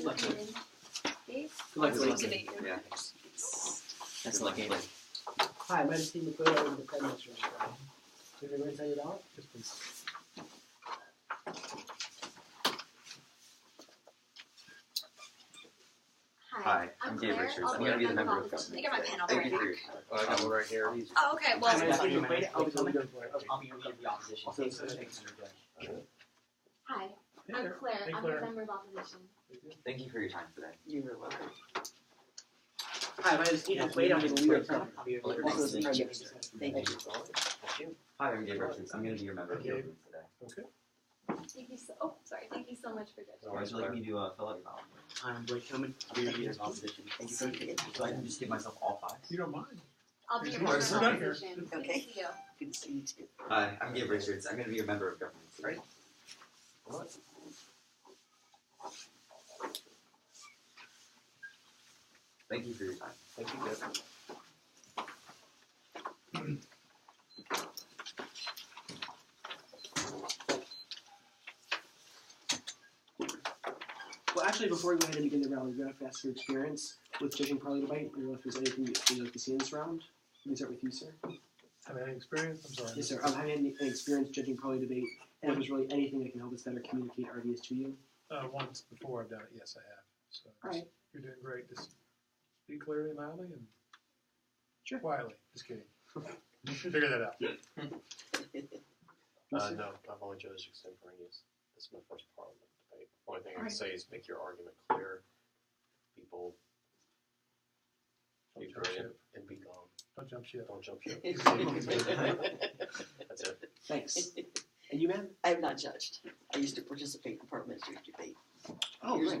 luck. Good luck. Yeah. That's lucky. Hi, my name is McQuade. I'm the Prime Minister. Did everybody tell you that? Yes, please. Hi, I'm Dave Claire. Richards. I'll I'm going to be the member of opposition. government. I got my pen. I'll be Thank right you for back. your time. I got one right here. Oh, okay. Hi, Well, my name is McQuade. I'll be the leader. I'll be the opposition. hi. Hey I'm there. Claire. Hey, I'm Claire. a member of opposition. Thank you for your time today. You're welcome. Hi, my name is McQuade. I'll be the leader of government. Also the Prime Thank you. Minister. Thank you. Hi, I'm Dave Richards. I'm going to be your member of government today. Okay. Thank you so. Oh, sorry. Thank you so much for judging. Would you like me to fill out your ballot? I'm Blake Toman. I'll be the leader of opposition. Thank you for your So I can just give myself all 5? You don't mind? I'll be your Of member course. of We're done here. opposition. Good Okay. to see you. Good to see you too. Hi, I'm Dave Richards. I'm going to be your member of government today. What? Thank you for your time. Thank you, Deb. Well, actually, before we go ahead and begin the round, we're going to ask your experience with judging parley debate. I don't know if there's anything you'd like to see in this round. We can start with you, sir. Have any experience? I'm sorry. Yes, sir. Have you had any experience judging parley debate? And if there's really anything that can help us better communicate our ideas to you? Once before I've done it, yes, I have. So All right. you're doing great. Just speak clearly and loudly and Sure. quietly. Just kidding. Figure that out. No, I've only judged extemporaneous. This is my first parliament debate. Only thing I can Alright. say is make your argument clear. People Don't be jump brilliant ship. and be calm. Don't jump ship. Don't jump ship. That's it. Thanks. And you, ma'am? I have not judged. I used to participate in parliamentary debate Oh, years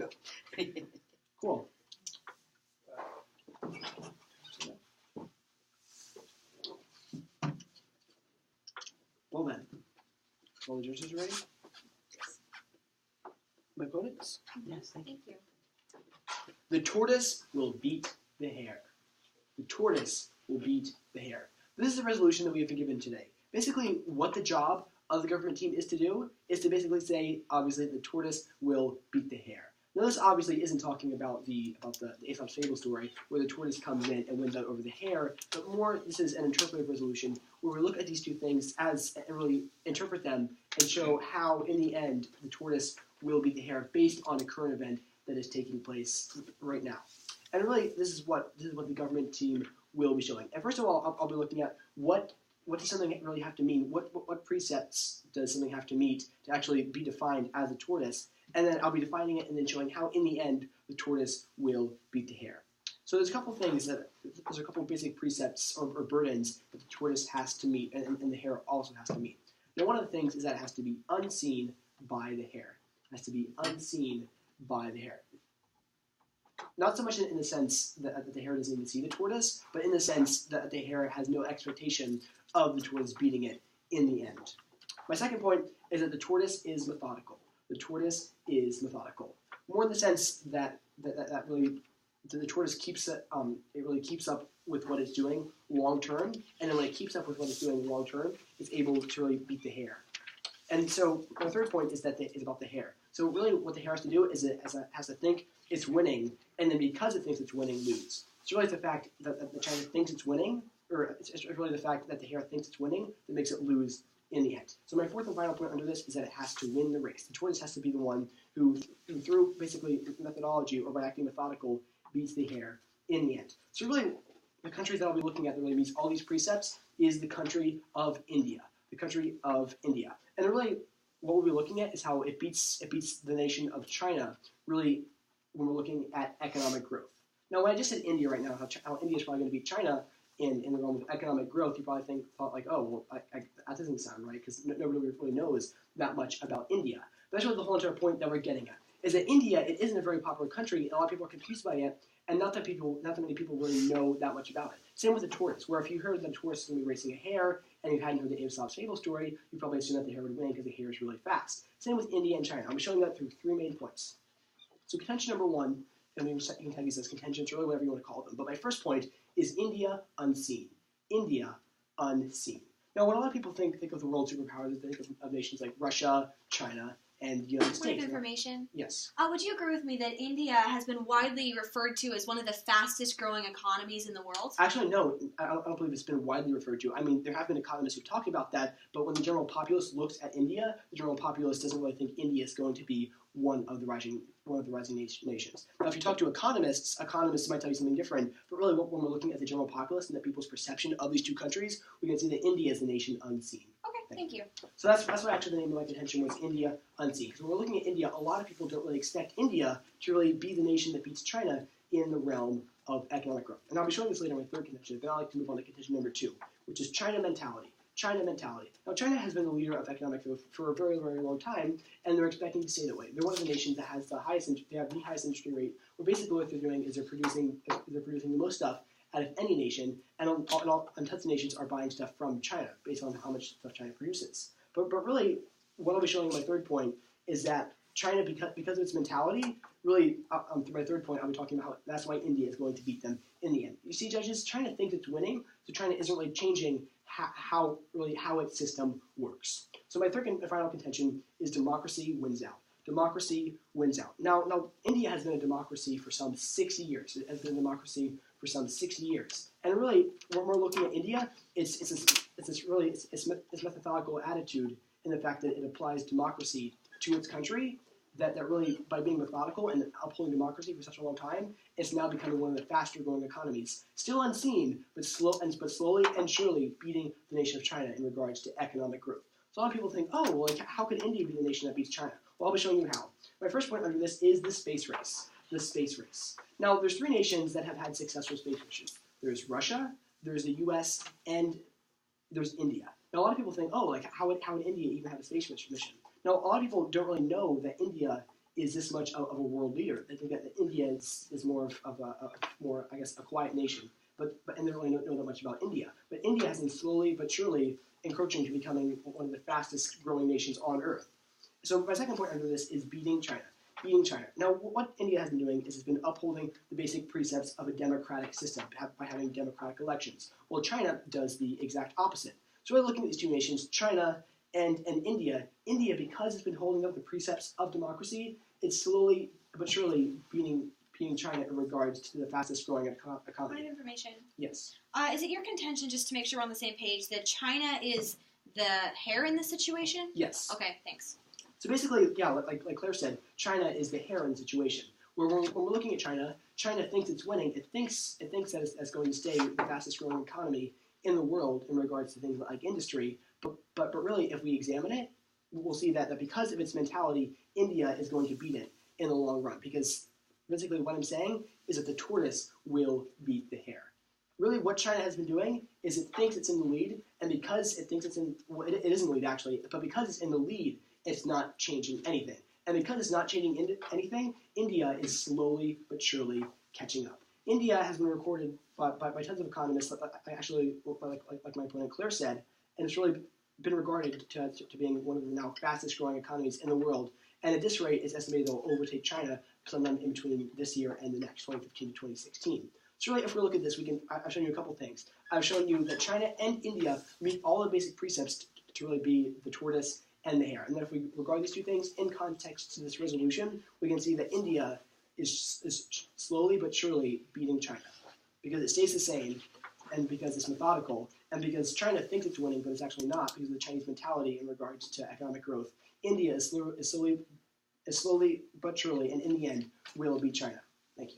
great. ago. Cool. Well then, all the judges are ready? My opponents? Yes, thank you. Thank you. The tortoise will beat the hare. The tortoise will beat the hare. This is the resolution that we have been given today. Basically, what the job of the government team is to do is to basically say, obviously, the tortoise will beat the hare. Now, this obviously isn't talking about the Aesop's fable story where the tortoise comes in and wins out over the hare, but more this is an interpretive resolution where we look at these two things and really interpret them and show how, in the end, the tortoise will beat the hare based on a current event that is taking place right now. And really, this is what the government team will be showing. And first of all, I'll be looking at what does something really have to mean? What precepts does something have to meet to actually be defined as a tortoise? And then I'll be defining it and then showing how, in the end, the tortoise will beat the hare. So there's a couple things there's a couple basic precepts or burdens that the tortoise has to meet, and the hare also has to meet. Now, one of the things is that it has to be unseen by the hare. It has to be unseen by the hare. Not so much in the sense that the hare doesn't even see the tortoise, but in the sense that the hare has no expectation of the tortoise beating it in the end. My second point is that the tortoise is methodical. The tortoise is methodical. More in the sense that really the tortoise keeps it really keeps up with what it's doing long term, and then when it keeps up with what it's doing long term, it's able to really beat the hare. And so my third point is about the hare. So really what the hare has to do is it has to think it's winning, and then because it thinks it's winning, lose. It's really the fact that the China thinks it's winning, or it's really the fact that the hare thinks it's winning that makes it lose in the end. So my fourth and final point under this is that it has to win the race. The tortoise has to be the one who through basically methodology or by acting methodical, beats the hare in the end. So really, the country that I'll be looking at that really meets all these precepts is the country of India. The country of India. And really, what we'll be looking at is how it beats the nation of China, really, when we're looking at economic growth. Now, when I just said India right now, how India is probably going to beat China in the realm of economic growth, you probably thought like, oh, well, that doesn't sound right, because nobody really knows that much about India. But that's really the whole entire point that we're getting at, is that India, it isn't a very popular country, and a lot of people are confused by it, and not that many people really know that much about it. Same with the tortoise, where if you heard that the tortoise is going to be racing a hare, and you hadn't heard the Aesop's fable story, you probably assume that the hare would win because the hare is really fast. Same with India and China. I'm showing that through three main points. So contention number one, and you can tag these as contentions, or really whatever you want to call them. But my first point is India unseen. India unseen. Now, when a lot of people think of the world superpowers, they think of nations like Russia, China, and the United Point States. of information. Yes. Would you agree with me that India has been widely referred to as one of the fastest growing economies in the world? Actually, no, I don't believe it's been widely referred to. I mean, there have been economists who've talked about that, but when the general populace looks at India, the general populace doesn't really think India is going to be one of the rising nations. Now, if you talk to economists might tell you something different, but really when we're looking at the general populace and the people's perception of these two countries, we can see that India is the nation unseen. Okay, thank you. So that's why actually the name of my contention was India Unseen. Because when we're looking at India, a lot of people don't really expect India to really be the nation that beats China in the realm of economic growth. And I'll be showing this later in my third contention, then I'd like to move on to contention number 2, which is China mentality. China mentality. Now, China has been the leader of economic growth for a very, very long time, and they're expecting to stay that way. They're one of the nations that has the highest industry rate, where basically what they're doing is they're producing the most stuff out of any nation, and tons of nations are buying stuff from China based on how much stuff China produces. But really, what I'll be showing in my third point is that China, because of its mentality, really, through my third point, I'll be talking about how that's why India is going to beat them in the end. You see, judges, China thinks it's winning, so China isn't really changing how its system works. So my third and final contention is democracy wins out. Democracy wins out. Now, India has been a democracy for some 60 years. It has been a democracy for some 60 years. And really, when we're looking at India, it's this methodical attitude in the fact that it applies democracy to its country, that really, by being methodical and upholding democracy for such a long time, it's now becoming one of the faster growing economies. Still unseen, but slowly and surely beating the nation of China in regards to economic growth. So a lot of people think, oh, well, how could India be the nation that beats China? Well, I'll be showing you how. My first point under this is the space race. The space race. Now, there's 3 nations that have had successful space missions. There's Russia, there's the U.S., and there's India. Now, a lot of people think, oh, how would India even have a space mission? Now, a lot of people don't really know that India is this much of a world leader. They think that India is more of a quiet nation, and they don't really know that much about India. But India has been slowly but surely encroaching to becoming one of the fastest growing nations on Earth. So my second point under this is beating China. Beating China. Now, what India has been doing is it's been upholding the basic precepts of a democratic system by having democratic elections. Well, China does the exact opposite. So we're looking at these 2 nations, China and India. India, because it's been holding up the precepts of democracy, it's slowly but surely beating China in regards to the fastest growing economy. Point of information. Yes. Is it your contention, just to make sure we're on the same page, that China is the hare in this situation? Yes. Okay, thanks. So basically, yeah, like Claire said, China is the hare in the situation. When we're looking at China, China thinks it's winning. It thinks that it's going to stay the fastest growing economy in the world in regards to things like industry. But really, if we examine it, we'll see that because of its mentality, India is going to beat it in the long run. Because basically what I'm saying is that the tortoise will beat the hare. Really, what China has been doing is it thinks it's in the lead, and because it thinks it is in the lead actually, but because it's in the lead, it's not changing anything. And because it's not changing anything, India is slowly but surely catching up. India has been recorded by tons of economists, actually, like my opponent Claire said, and it's really been regarded to being one of the now fastest growing economies in the world. And at this rate, it's estimated they'll overtake China sometime in between this year and the next, 2015 to 2016. So really, if we look at this, I've shown you a couple things. I've shown you that China and India meet all the basic precepts to really be the tortoise and the hare. And then if we regard these 2 things in context to this resolution, we can see that India is slowly but surely beating China. Because it stays the same, and because it's methodical, and because China thinks it's winning, but it's actually not because of the Chinese mentality in regards to economic growth. India is slowly but surely, and in the end, will beat China. Thank you.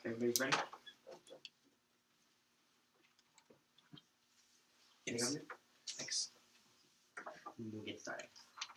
Everybody's ready? Yes. Thanks. We'll get started.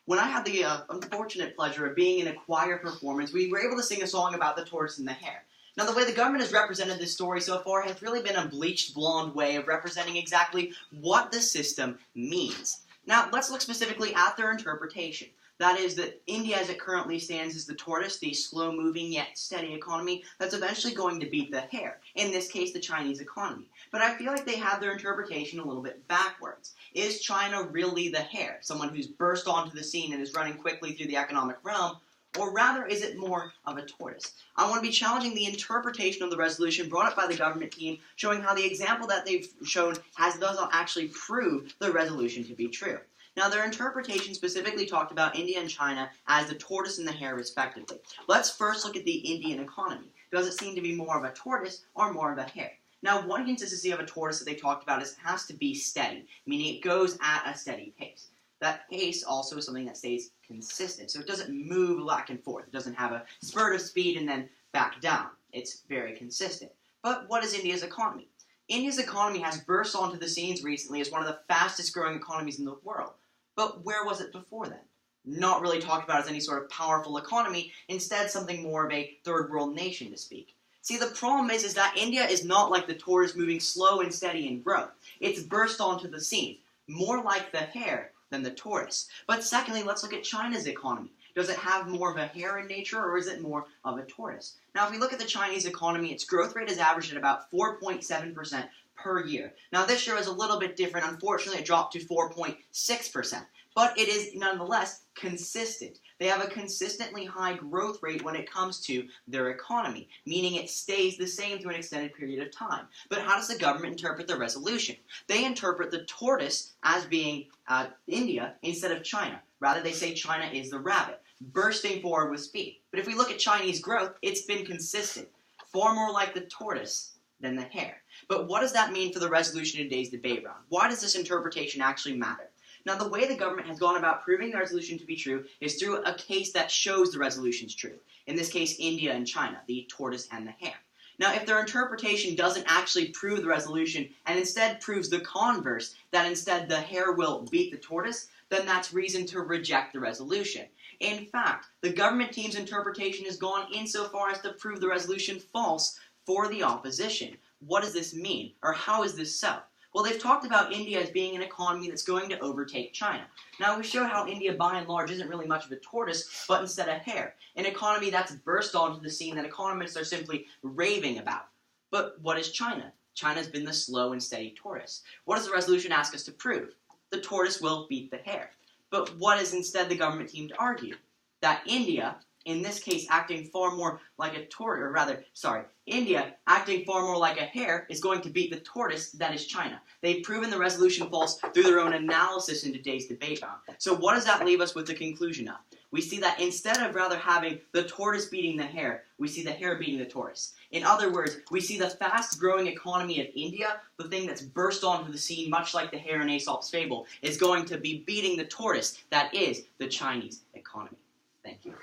When I had the unfortunate pleasure of being in a choir performance, we were able to sing a song about the tortoise and the hare. Now, the way the government has represented this story so far has really been a bleached blonde way of representing exactly what the system means. Now, let's look specifically at their interpretation. That is that India, as it currently stands, is the tortoise, the slow-moving yet steady economy that's eventually going to beat the hare, in this case, the Chinese economy. But I feel like they have their interpretation a little bit backwards. Is China really the hare, someone who's burst onto the scene and is running quickly through the economic realm, or rather is it more of a tortoise? I want to be challenging the interpretation of the resolution brought up by the government team, showing how the example that they've shown does not actually prove the resolution to be true. Now, their interpretation specifically talked about India and China as the tortoise and the hare, respectively. Let's first look at the Indian economy. Does it seem to be more of a tortoise or more of a hare? Now, one consistency of a tortoise that they talked about is it has to be steady, meaning it goes at a steady pace. That pace also is something that stays consistent, so it doesn't move back and forth. It doesn't have a spurt of speed and then back down. It's very consistent. But what is India's economy? India's economy has burst onto the scenes recently as one of the fastest growing economies in the world. But where was it before then? Not really talked about as any sort of powerful economy, instead something more of a third world nation to speak. See, the problem is that India is not like the tortoise moving slow and steady in growth. It's burst onto the scene, more like the hare than the tortoise. But secondly, let's look at China's economy. Does it have more of a hare in nature, or is it more of a tortoise? Now, if we look at the Chinese economy, its growth rate is averaged at about 4.7% per year. Now, this year is a little bit different. Unfortunately, it dropped to 4.6%. But it is nonetheless consistent. They have a consistently high growth rate when it comes to their economy, meaning it stays the same through an extended period of time. But how does the government interpret the resolution? They interpret the tortoise as being India instead of China. Rather, they say China is the rabbit, bursting forward with speed. But if we look at Chinese growth, it's been consistent, far more like the tortoise than the hare. But what does that mean for the resolution in today's debate round? Why does this interpretation actually matter? Now, the way the government has gone about proving the resolution to be true is through a case that shows the resolution's true. In this case, India and China, the tortoise and the hare. Now, if their interpretation doesn't actually prove the resolution and instead proves the converse, that instead the hare will beat the tortoise, then that's reason to reject the resolution. In fact, the government team's interpretation has gone insofar as to prove the resolution false for the opposition. What does this mean? Or how is this so? Well, they've talked about India as being an economy that's going to overtake China. Now, we showed how India, by and large, isn't really much of a tortoise, but instead a hare. An economy that's burst onto the scene that economists are simply raving about. But what is China? China's been the slow and steady tortoise. What does the resolution ask us to prove? The tortoise will beat the hare. But what is instead the government team to argue? That India, in this case acting far more like a tortoise, or rather, India acting far more like a hare is going to beat the tortoise that is China. They've proven the resolution false through their own analysis in today's debate round. So what does that leave us with the conclusion of? We see that instead of rather having the tortoise beating the hare, we see the hare beating the tortoise. In other words, we see the fast-growing economy of India, the thing that's burst onto the scene much like the hare in Aesop's fable, is going to be beating the tortoise that is the Chinese economy. Thank you.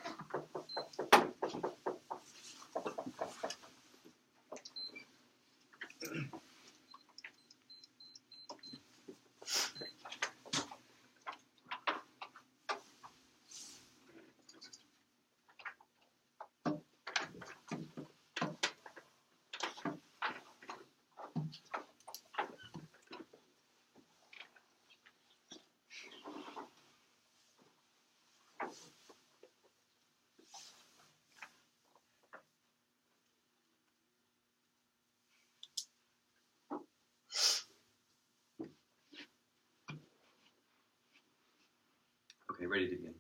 Okay, ready to begin.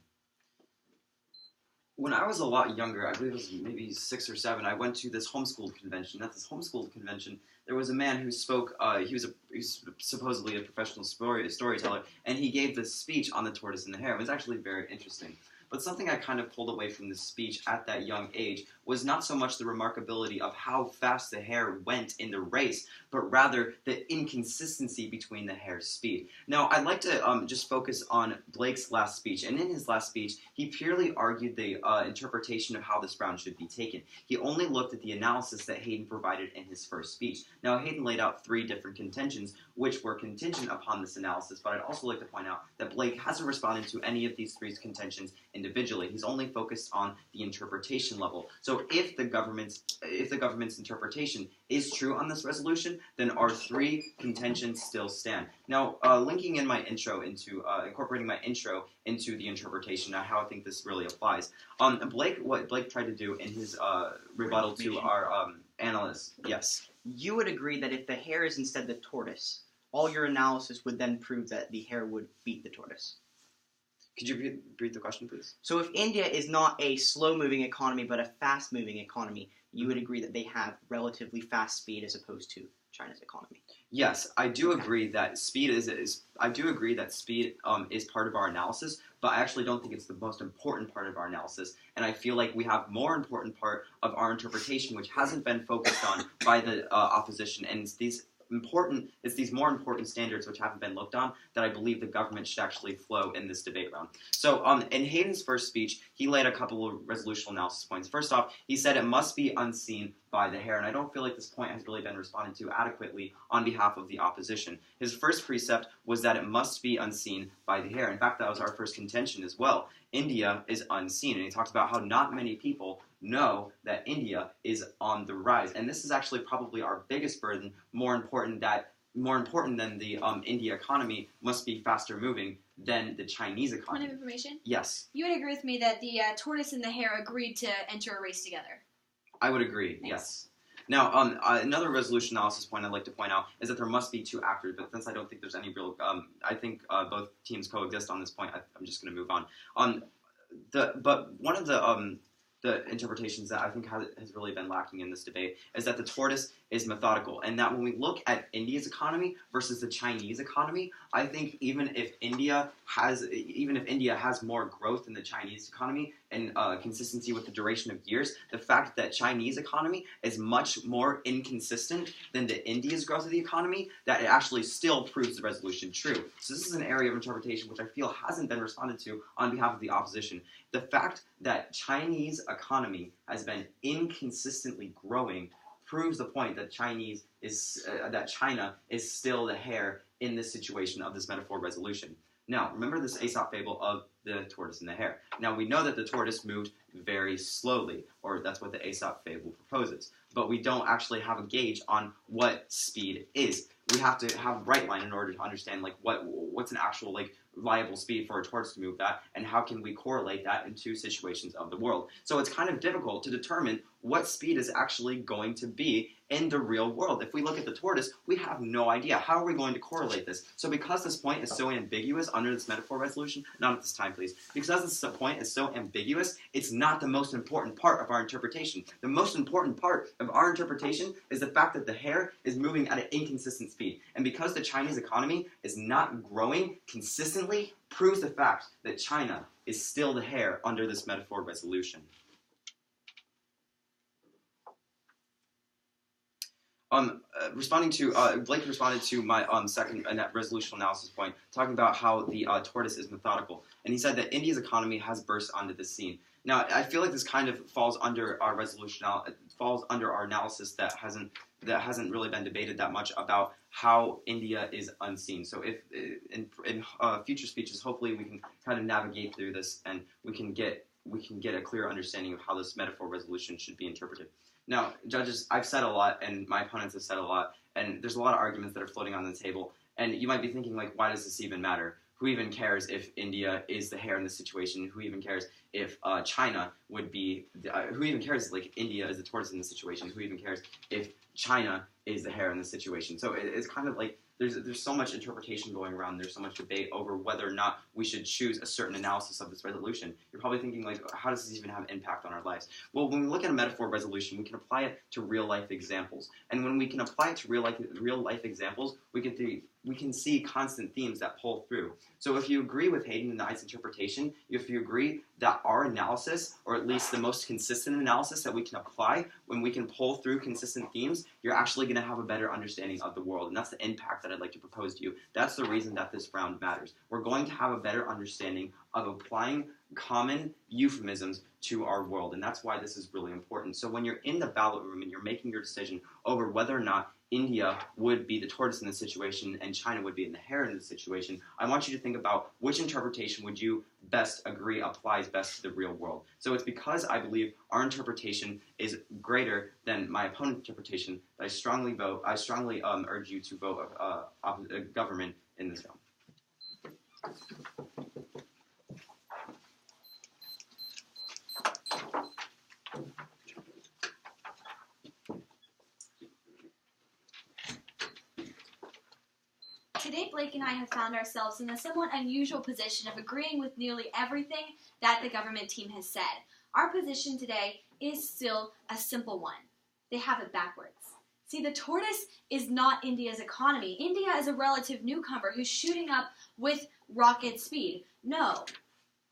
When I was a lot younger, I believe it was maybe 6 or 7, I went to this homeschooled convention. At this homeschooled convention, there was a man who spoke, he was supposedly a professional storyteller, and he gave this speech on the tortoise and the hare. It was actually very interesting. But something I kind of pulled away from this speech at that young age was not so much the remarkability of how fast the hare went in the race, but rather the inconsistency between the hare's speed. Now, I'd like to just focus on Blake's last speech, and in his last speech, he purely argued the interpretation of how this round should be taken. He only looked at the analysis that Hayden provided in his first speech. Now, Hayden laid out 3 different contentions, which were contingent upon this analysis, but I'd also like to point out that Blake hasn't responded to any of these 3 contentions individually. He's only focused on the interpretation level. So So if the government's interpretation is true on this resolution, then our three contentions still stand. Now, linking in my intro into incorporating my intro into the interpretation and how I think this really applies. What Blake tried to do in his rebuttal to our analyst. Yes. You would agree that if the hare is instead the tortoise, all your analysis would then prove that the hare would beat the tortoise. Could you repeat the question, please? So if India is not a slow-moving economy but a fast-moving economy, you would agree that they have relatively fast speed as opposed to China's economy. Yes, I do agree that speed is part of our analysis, but I actually don't think it's the most important part of our analysis. And I feel like we have more important part of our interpretation, which hasn't been focused on by the opposition, and it's these more important standards which haven't been looked on that I believe the government should actually flow in this debate round. So in Hayden's first speech, he laid a couple of resolutional analysis points. First off, he said it must be unseen by the hare, and I don't feel like this point has really been responded to adequately on behalf of the opposition. His first precept was that it must be unseen by the hare. In fact, that was our first contention as well. India is unseen, and he talked about how not many people know that India is on the rise, and this is actually probably our biggest burden. More important than the India economy must be faster moving than the Chinese economy. Point of information? Yes, You would agree with me that the tortoise and the hare agreed to enter a race together. I would agree. Thanks. Yes. Now, another resolution analysis point I'd like to point out is that there must be two actors, but since I don't think there's any real, I think both teams coexist on this point. I'm just going to move on. But one of the interpretations that I think has really been lacking in this debate is that the tortoise is methodical, and that when we look at India's economy versus the Chinese economy, I think even if India has more growth than the Chinese economy and consistency with the duration of years, the fact that Chinese economy is much more inconsistent than the India's growth of the economy, that it actually still proves the resolution true. So this is an area of interpretation which I feel hasn't been responded to on behalf of the opposition. The fact that Chinese economy has been inconsistently growing proves the point that China is still the hare in this situation of this metaphor resolution. Now, remember this Aesop fable of the tortoise and the hare. Now, we know that the tortoise moved very slowly, or that's what the Aesop fable proposes. But we don't actually have a gauge on what speed is. We have to have a bright line in order to understand what's an actual viable speed for a tortoise to move that, and how can we correlate that into situations of the world. So it's kind of difficult to determine what speed is actually going to be in the real world. If we look at the tortoise, we have no idea. How are we going to correlate this? So because this point is so ambiguous under this metaphor resolution, not at this time please, because this point is so ambiguous, it's not the most important part of our interpretation. The most important part of our interpretation is the fact that the hare is moving at an inconsistent speed. And because the Chinese economy is not growing consistently, proves the fact that China is still the hare under this metaphor resolution. Blake responded to my second resolution analysis point, talking about how the tortoise is methodical, and he said that India's economy has burst onto the scene. Now, I feel like this kind of falls under our analysis that hasn't really been debated that much about how India is unseen. So, if in future speeches, hopefully, we can kind of navigate through this, and we can get a clear understanding of how this metaphor resolution should be interpreted. Now, judges, I've said a lot, and my opponents have said a lot, and there's a lot of arguments that are floating on the table, and you might be thinking, why does this even matter? Who even cares if India is the hare in this situation? Who even cares if China would be... who even cares if India is the tortoise in this situation? Who even cares if China is the hare in this situation? So it's kind of there's so much interpretation going around. There's so much debate over whether or not we should choose a certain analysis of this resolution. You're probably thinking, how does this even have an impact on our lives? Well, when we look at a metaphor resolution, we can apply it to real-life examples. And when we can apply it to real-life examples, we can see constant themes that pull through. So if you agree with Hayden and I's interpretation, if you agree that our analysis, or at least the most consistent analysis that we can apply when we can pull through consistent themes, you're actually going to have a better understanding of the world. And that's the impact that I'd like to propose to you. That's the reason that this round matters. We're going to have a better understanding of applying common euphemisms to our world, and that's why this is really important. So when you're in the ballot room and you're making your decision over whether or not India would be the tortoise in this situation and China would be in the hare in this situation, I want you to think about which interpretation would you best agree applies best to the real world. So it's because I believe our interpretation is greater than my opponent's interpretation that I strongly urge you to vote government in this film. Today, Blake and I have found ourselves in a somewhat unusual position of agreeing with nearly everything that the government team has said. Our position today is still a simple one. They have it backwards. See, the tortoise is not India's economy. India is a relative newcomer who's shooting up with rocket speed. No,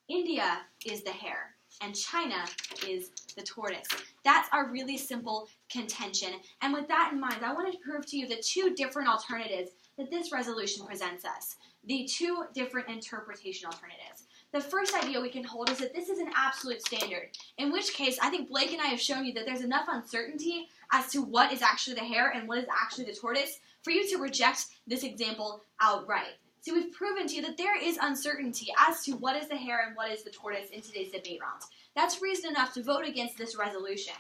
India is the hare, and China is the tortoise. That's our really simple contention. And with that in mind, I want to prove to you the two different alternatives that this resolution presents us. The two different interpretation alternatives. The first idea we can hold is that this is an absolute standard, in which case I think Blake and I have shown you that there's enough uncertainty as to what is actually the hare and what is actually the tortoise for you to reject this example outright. See, we've proven to you that there is uncertainty as to what is the hare and what is the tortoise in today's debate round. That's reason enough to vote against this resolution.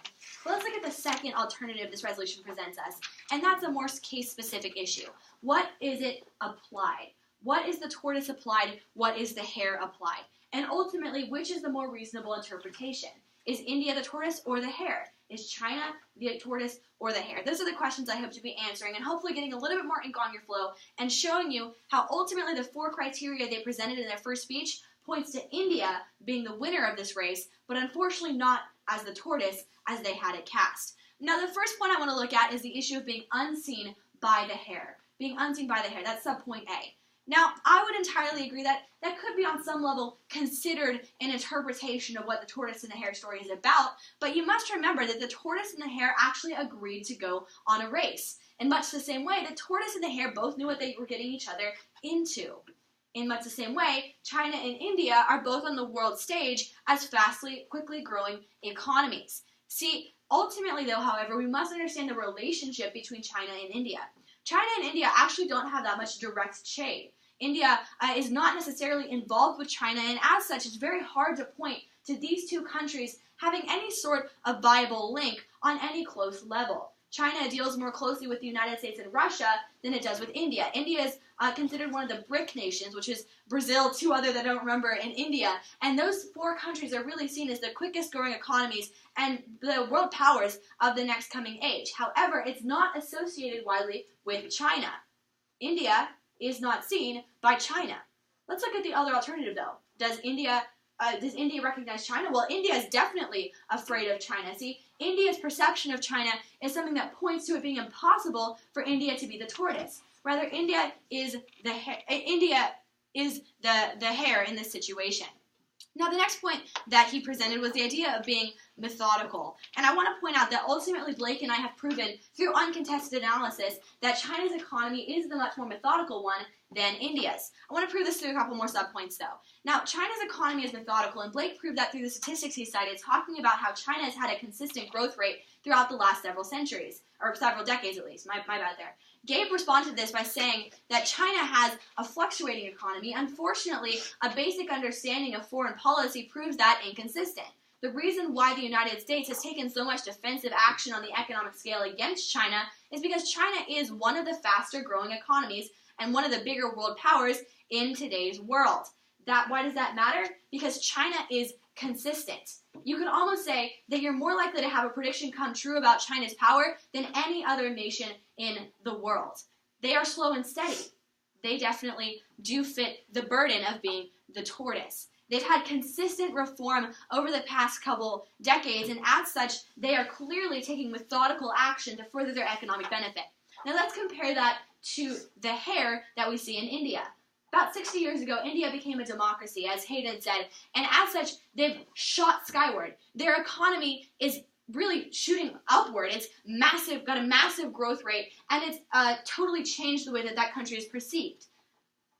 But let's look at the second alternative this resolution presents us, and that's a more case-specific issue. What is it applied? What is the tortoise applied? What is the hare applied? And ultimately, which is the more reasonable interpretation? Is India the tortoise or the hare? Is China the tortoise or the hare? Those are the questions I hope to be answering and hopefully getting a little bit more ink on your flow and showing you how ultimately the four criteria they presented in their first speech points to India being the winner of this race, but unfortunately not as the tortoise as they had it cast. Now, the first point I want to look at is the issue of being unseen by the hare. Being unseen by the hare, that's subpoint A. Now, I would entirely agree that that could be on some level considered an interpretation of what the tortoise and the hare story is about, but you must remember that the tortoise and the hare actually agreed to go on a race. In much the same way, the tortoise and the hare both knew what they were getting each other into. In much the same way, China and India are both on the world stage as quickly growing economies. See, ultimately though, however, we must understand the relationship between China and India. China and India actually don't have that much direct trade. India is not necessarily involved with China, and as such, it's very hard to point to these two countries having any sort of viable link on any close level. China deals more closely with the United States and Russia than it does with India. India is considered one of the BRIC nations, which is Brazil, two other that I don't remember, and India. And those four countries are really seen as the quickest growing economies and the world powers of the next coming age. However, it's not associated widely with China. India is not seen by China. Let's look at the other alternative, though. Does India recognize China? Well, India is definitely afraid of China. See, India's perception of China is something that points to it being impossible for India to be the tortoise. Rather, India is the hare in this situation. Now, the next point that he presented was the idea of being methodical. And I want to point out that ultimately Blake and I have proven through uncontested analysis that China's economy is the much more methodical one than India's. I want to prove this through a couple more subpoints, though. Now, China's economy is methodical, and Blake proved that through the statistics he cited, talking about how China has had a consistent growth rate throughout the last several centuries, or several decades at least. My bad there. Gabe responded to this by saying that China has a fluctuating economy. Unfortunately, a basic understanding of foreign policy proves that inconsistent. The reason why the United States has taken so much defensive action on the economic scale against China is because China is one of the faster growing economies and one of the bigger world powers in today's world. Why does that matter? Because China is consistent. You could almost say that you're more likely to have a prediction come true about China's power than any other nation in the world. They are slow and steady. They definitely do fit the burden of being the tortoise. They've had consistent reform over the past couple decades, and as such, they are clearly taking methodical action to further their economic benefit. Now let's compare that to the hare that we see in India. About 60 years ago, India became a democracy, as Hayden said, and as such, they've shot skyward. Their economy is really shooting upward. It's massive, got a massive growth rate, and it's totally changed the way that that country is perceived.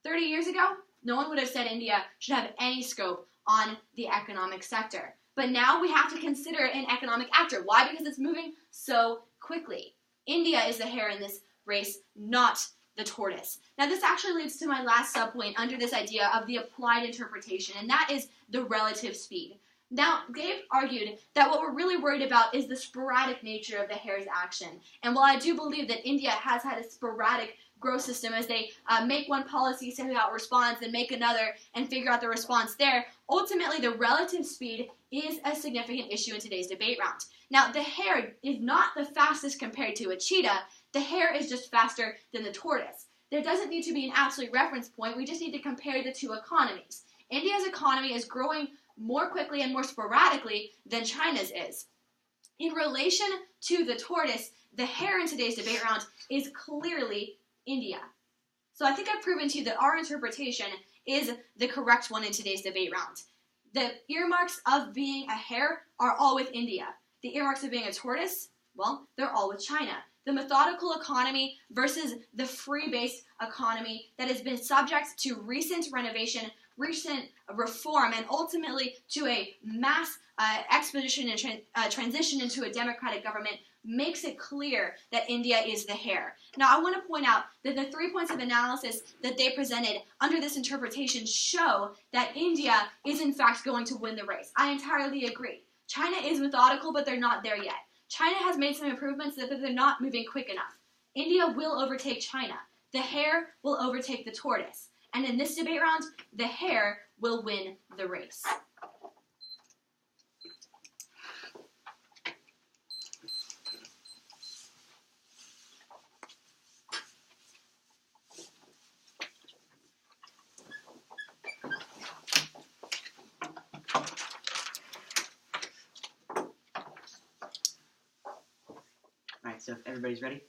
30 years ago, no one would have said India should have any scope on the economic sector. But now we have to consider it an economic actor. Why? Because it's moving so quickly. India is the hare in this race, not the tortoise. Now, this actually leads to my last subpoint under this idea of the applied interpretation, and that is the relative speed. Now, they've argued that what we're really worried about is the sporadic nature of the hare's action. And while I do believe that India has had a sporadic growth system as they make one policy, say how it responds, and make another, and figure out the response there, ultimately the relative speed is a significant issue in today's debate round. Now, the hare is not the fastest compared to a cheetah. The hare is just faster than the tortoise. There doesn't need to be an absolute reference point. We just need to compare the two economies. India's economy is growing more quickly and more sporadically than China's is. In relation to the tortoise, the hare in today's debate round is clearly India. So I think I've proven to you that our interpretation is the correct one in today's debate round. The earmarks of being a hare are all with India. The earmarks of being a tortoise, well, they're all with China. The methodical economy versus the free-based economy that has been subject to recent renovation, recent reform, and ultimately to a mass expedition and transition into a democratic government makes it clear that India is the hare. Now, I want to point out that the 3 points of analysis that they presented under this interpretation show that India is in fact going to win the race. I entirely agree. China is methodical, but they're not there yet. China has made some improvements that they're not moving quick enough. India will overtake China. The hare will overtake the tortoise. And in this debate round, the hare will win the race. Alright, so if everybody's ready.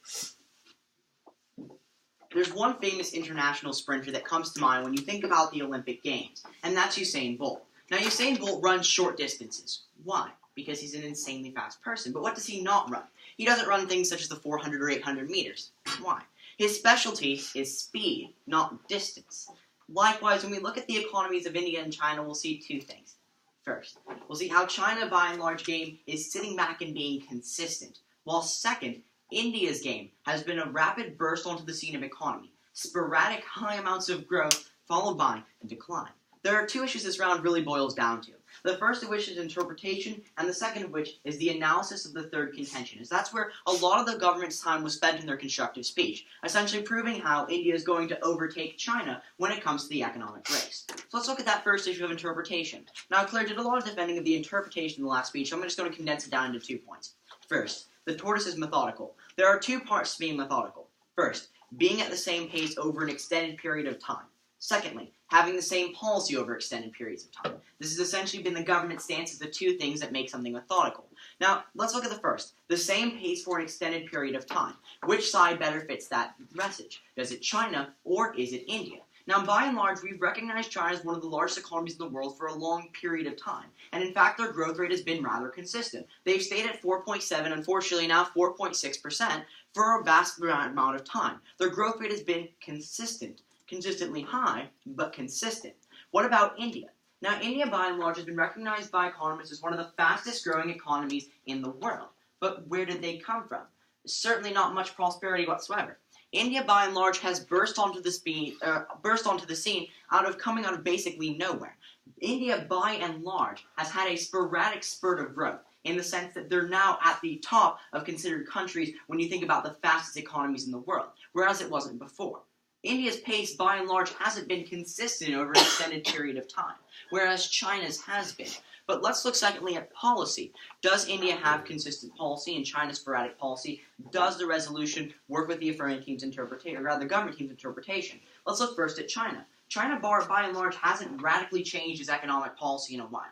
There's one famous international sprinter that comes to mind when you think about the Olympic Games, and that's Usain Bolt. Now, Usain Bolt runs short distances. Why? Because he's an insanely fast person. But what does he not run? He doesn't run things such as the 400 or 800 meters. Why? His specialty is speed, not distance. Likewise, when we look at the economies of India and China, we'll see two things. First, we'll see how China, by and large, game is sitting back and being consistent. While second, India's game has been a rapid burst onto the scene of economy, sporadic high amounts of growth followed by a decline. There are two issues this round really boils down to. The first of which is interpretation, and the second of which is the analysis of the third contention, as that's where a lot of the government's time was spent in their constructive speech, essentially proving how India is going to overtake China when it comes to the economic race. So let's look at that first issue of interpretation. Now, Claire did a lot of defending of the interpretation in the last speech, so I'm just going to condense it down into 2 points. First, the tortoise is methodical. There are two parts to being methodical. First, being at the same pace over an extended period of time. Secondly, having the same policy over extended periods of time. This has essentially been the government's stance as the two things that make something methodical. Now, let's look at the first. The same pace for an extended period of time. Which side better fits that message? Does it China or is it India? Now, by and large, we've recognized China as one of the largest economies in the world for a long period of time. And in fact, their growth rate has been rather consistent. They've stayed at 4.7, unfortunately now 4.6% for a vast amount of time. Their growth rate has been consistent. Consistently high, but consistent. What about India? Now, India, by and large, has been recognized by economists as one of the fastest growing economies in the world. But where did they come from? Certainly not much prosperity whatsoever. India, by and large, has burst onto the scene coming out of basically nowhere. India, by and large, has had a sporadic spurt of growth, in the sense that they're now at the top of considered countries when you think about the fastest economies in the world, whereas it wasn't before. India's pace, by and large, hasn't been consistent over an extended period of time, whereas China's has been. But let's look secondly at policy. Does India have consistent policy and China's sporadic policy? Does the resolution work with the affirmative team's interpretation, or rather the government team's interpretation? Let's look first at China. China, by and large, hasn't radically changed its economic policy in a while.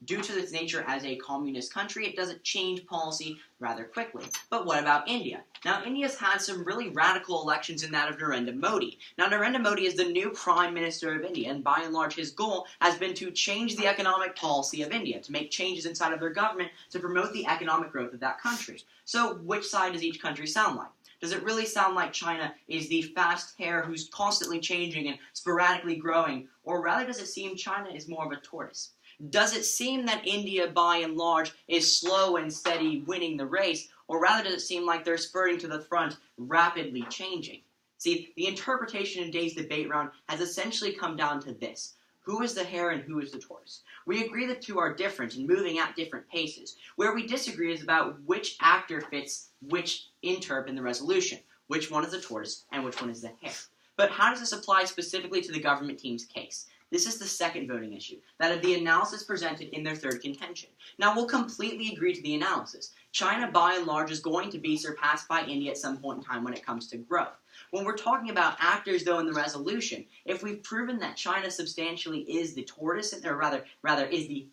Due to its nature as a communist country, it doesn't change policy rather quickly. But what about India? Now, India's had some really radical elections in that of Narendra Modi. Now, Narendra Modi is the new Prime Minister of India, and by and large, his goal has been to change the economic policy of India, to make changes inside of their government to promote the economic growth of that country. So, which side does each country sound like? Does it really sound like China is the fast hare who's constantly changing and sporadically growing, or rather does it seem China is more of a tortoise? Does it seem that India, by and large, is slow and steady winning the race, Or rather, does it seem like they're spurting to the front, rapidly changing? See, the interpretation in today's debate round has essentially come down to this. Who is the hare and who is the tortoise? We agree the two are different and moving at different paces. Where we disagree is about which actor fits which interp in the resolution. Which one is the tortoise and which one is the hare? But how does this apply specifically to the government team's case? This is the second voting issue, that of the analysis presented in their third contention. Now, we'll completely agree to the analysis. China, by and large, is going to be surpassed by India at some point in time when it comes to growth. When we're talking about actors, though, in the resolution, if we've proven that China substantially is the tortoise, or rather is the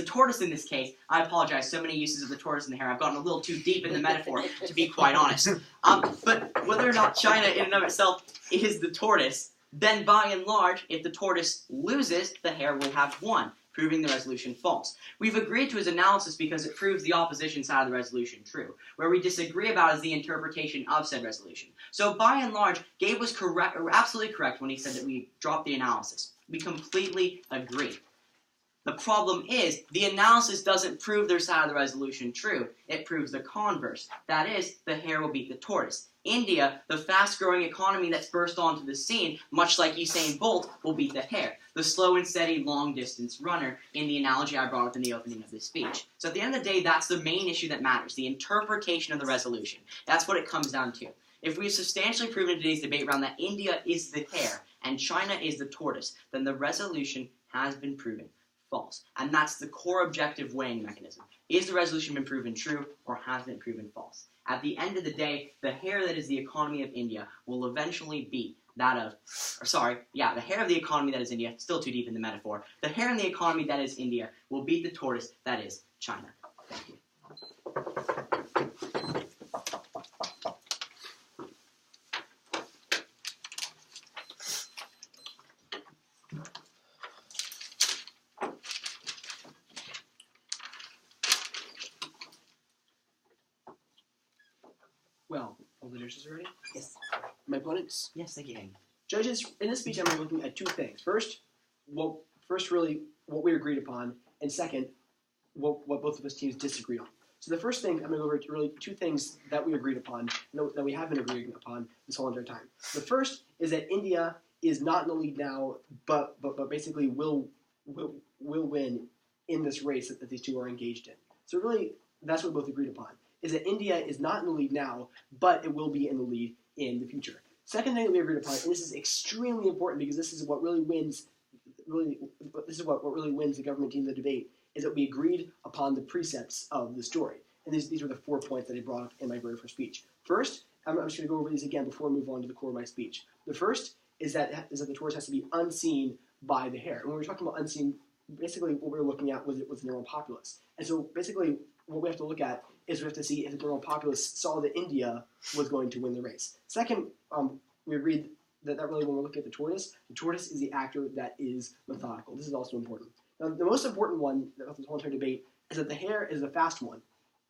tortoise in this case. I apologize, so many uses of the tortoise and the hare. I've gotten a little too deep in the metaphor, to be quite honest. But whether or not China in and of itself is the tortoise, then by and large, if the tortoise loses, the hare will have won, proving the resolution false. We've agreed to his analysis because it proves the opposition side of the resolution true. Where we disagree about is the interpretation of said resolution. So by and large, Gabe was correct, or absolutely correct, when he said that we dropped the analysis. We completely agree. The problem is, the analysis doesn't prove their side of the resolution true. It proves the converse. That is, the hare will beat the tortoise. India, the fast-growing economy that's burst onto the scene, much like Usain Bolt, will beat the hare, the slow and steady long-distance runner, in the analogy I brought up in the opening of this speech. So at the end of the day, that's the main issue that matters, the interpretation of the resolution. That's what it comes down to. If we've substantially proven in today's debate round that India is the hare and China is the tortoise, then the resolution has been proven false. And that's the core objective weighing mechanism. Is the resolution been proven true or has it been proven false? At the end of the day, the hare that is the economy of India will eventually beat that of, the hare of the economy that is India, still too deep in the metaphor, the hare in the economy that is India will beat the tortoise that is China. Thank you. Well, all the judges are ready? Yes. My opponents? Yes, thank you, Hank. Judges, in this speech I'm looking at two things. First, what we agreed upon, and second, what both of us teams disagree on. So the first thing, I'm going to go over really two things that we agreed upon, that we have been agreeing upon this whole entire time. The first is that India is not in the lead now, but basically will win in this race that these two are engaged in. So really, that's what we both agreed upon, is that India is not in the lead now, but it will be in the lead in the future. Second thing that we agreed upon, and this is extremely important because this is what really wins the government team in the debate, is that we agreed upon the precepts of the story. And these were the 4 points that I brought up in my very first speech. First, I'm just going to go over these again before we move on to the core of my speech. The first is that the tortoise has to be unseen by the hare. And when we're talking about unseen, basically what we were looking at was the general populace. And so basically what we have to look at is we have to see if the general populace saw that India was going to win the race. Second, we agreed that really when we're looking at the tortoise is the actor that is methodical. This is also important. Now, the most important one of this whole entire debate is that the hare is the fast one.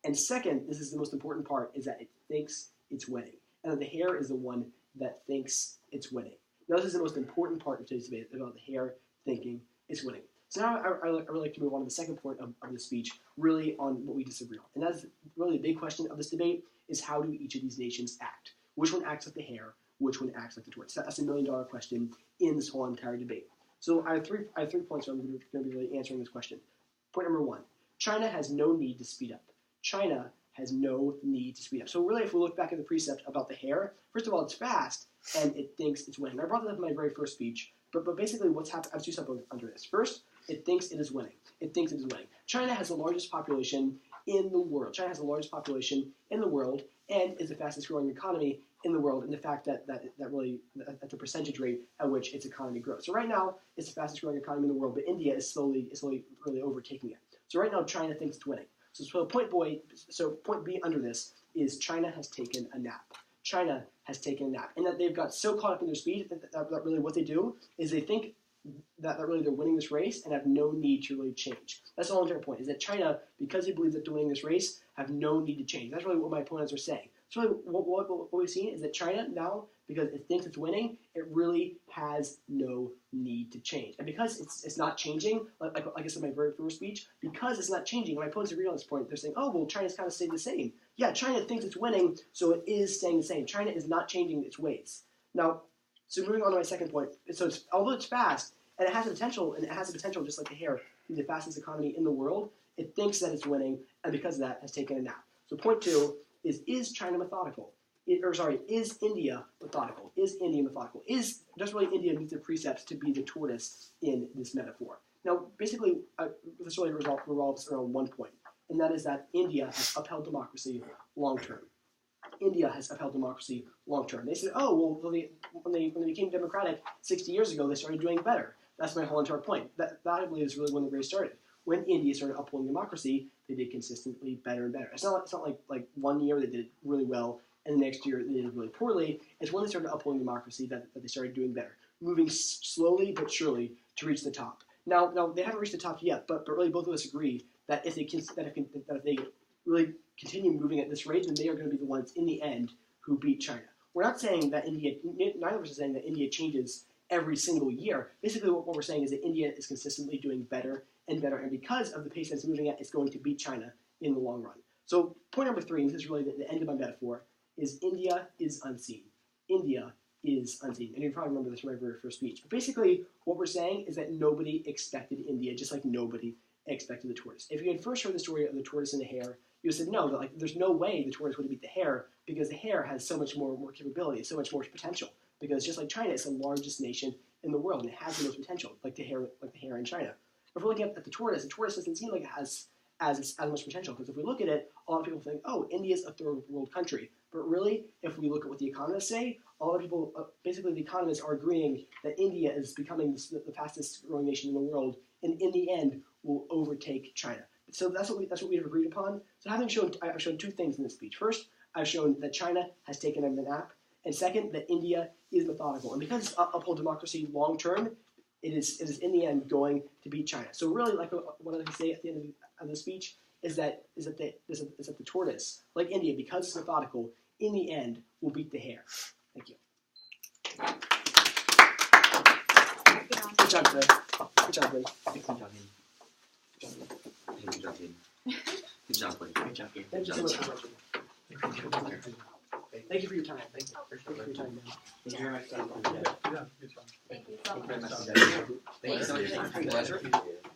And second, this is the most important part, is that it thinks it's winning. And that the hare is the one that thinks it's winning. Now, this is the most important part of today's debate, about the hare thinking it's winning. So now I would like to move on to the second point of the speech, really on what we disagree on. And that's really the big question of this debate, is how do each of these nations act? Which one acts like the hare? Which one acts like the tortoise? That's $1 million question in this whole entire debate. So I have three points where I'm going to be really answering this question. Point number one, China has no need to speed up. China has no need to speed up. So really, if we look back at the precept about the hare, first of all, it's fast, and it thinks it's winning. I brought that up in my very first speech, but basically what's happened, I have two steps under this. First, it thinks it is winning. It thinks it is winning. China has the largest population in the world. China has the largest population in the world and is the fastest growing economy in the world, and the fact that the percentage rate at which its economy grows. So right now, it's the fastest growing economy in the world, but India is slowly really overtaking it. So right now, China thinks it's winning. So point B under this is China has taken a nap. China has taken a nap, and that they've got so caught up in their speed that really what they do is they think that really they're winning this race and have no need to really change. That's the whole entire point, is that China, because they believe that they're winning this race, have no need to change. That's really what my opponents are saying. So really what we've seen is that China now, because it thinks it's winning, it really has no need to change. And because it's not changing, like I said in my very first speech, because it's not changing, when my opponents agree on this point, they're saying, oh, well, China's kind of stayed the same. Yeah, China thinks it's winning, so it is staying the same. China is not changing its ways. Now, so moving on to my second point, so although it's fast, and it has the potential, just like the Hare, to be the fastest economy in the world, it thinks that it's winning, and because of that, has taken a nap. So point 2 is China methodical? Is India methodical? Is India methodical? Does really India meet the precepts to be the tortoise in this metaphor? Now, basically, this really revolves around one point, and that is that India has upheld democracy long term. India has upheld democracy long term. They said, oh, well, when they became democratic 60 years ago, they started doing better. That's my whole entire point. That I believe is really when the race started. When India started upholding democracy, they did consistently better and better. It's not like 1 year they did really well, and the next year they did really poorly. It's when they started upholding democracy that they started doing better, moving slowly but surely to reach the top. Now they haven't reached the top yet, but really both of us agree that if they really continue moving at this rate, then they are going to be the ones in the end who beat China. We're not saying that neither of us is saying that India changes every single year. Basically, what we're saying is that India is consistently doing better and better, and because of the pace that it's moving at, it's going to beat China in the long run. So point number 3, and this is really the end of my metaphor, is India is unseen. India is unseen. And you probably remember this from my very first speech. But basically, what we're saying is that nobody expected India, just like nobody expected the tortoise. If you had first heard the story of the tortoise and the hare, you would have said, no, that there's no way the tortoise would beat the hare, because the hare has so much more capability, so much more potential. Because just like China, it's the largest nation in the world, and it has the most potential, like the hare in China. If we're looking at the tortoise doesn't seem like it has as much potential, because if we look at it, a lot of people think, oh, India's a third world country. But really, if we look at what the economists say, a lot of people, basically the economists are agreeing that India is becoming the fastest growing nation in the world, and in the end will overtake China. So that's what we have agreed upon. So I've shown 2 things in this speech. First, I've shown that China has taken a nap, and second, that India is methodical. And because it's uphold democracy long term, it is in the end going to beat China. So really, like what I can say at the end of the speech is that the tortoise, like India, because it's methodical, in the end will beat the hare. Thank you. Good job, Greg. Good job, Greg. Good job, Ian. Good job, Blake. Good job, Greg. Thank you so much for watching. Thank you for your time. Thank you for your time, man. Thank you very much. Yeah, good job. Thank you so Very much. much. Thank you so much. Thank you. Pleasure.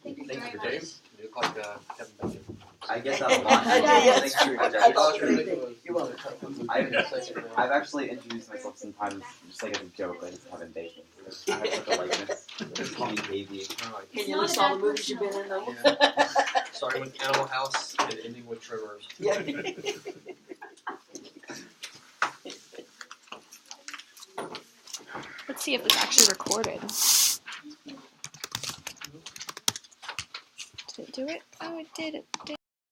Thank you Thank very you, much. Dave, you look like Kevin Bacon. I guess I'll watch. Yes. Thank you. I thought you were- You're welcome. I've actually introduced myself sometimes just like as a joke, like it's Kevin Bacon. I have such a likeness. Just call me KB. It's Can you not list a all bad the movies you've personal been in, though? Yeah. Starting with Animal House and ending with Tremors. Yeah. Let's see if it's actually recorded. Did it do it? Oh, it did.